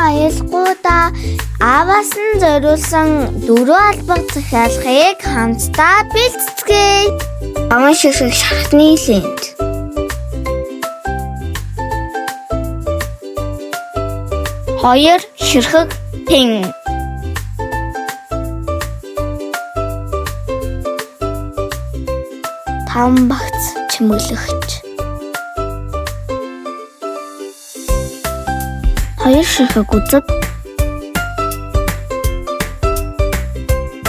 аялгуудаа ааваас нь зориулсан 4 албаг захиалгыг хамтдаа бэлтгэе. Аман ширхэг шахны лент. Хоёр ширхэг пин. Таван багц чимэглэгч. Хоёр ширхэг үзэг.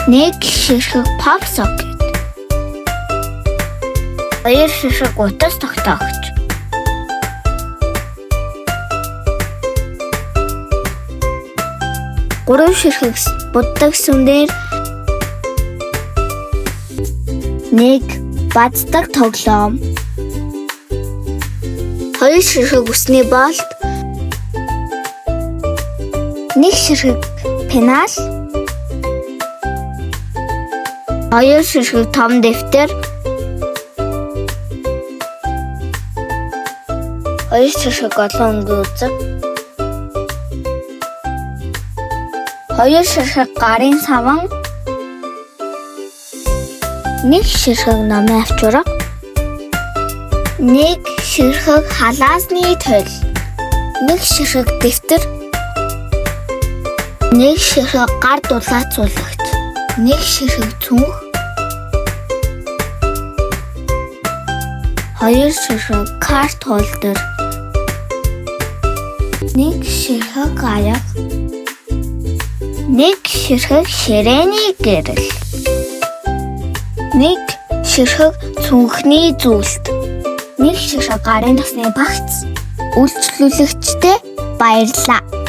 Нэг ширхэг pop socket. Хоёр ширхэг утас тогтоогч. Гурван ширхэг буддаг сүмдэр. Нэг бацдаг тоглоом. Хоёр ширхэг усны болт. Нэг ширхэг пенал. Хоёр ширхэг том дэвтэр. Хоёр ширхэг олон өнгийн үзэг. Хоёр ширхэг гарын саван. Нэг ширхэг номын авчурга. Нэг ширхэг халаасны тойл. Нэг ширхэг дэвтэр. Нэг ширхэг гар дулаацуулагч. Нэг ширхэг цүнх. Хоёр ширхэг карт холдер. Нэг ширхэг аяг. Нэг ширхэг ширээний гэрэл. Нэг ширхэг цүнхний зүйлт. Нэг ширхэг гарын тосны багц. Үйлчлүүлэгчтэй баярлалаа.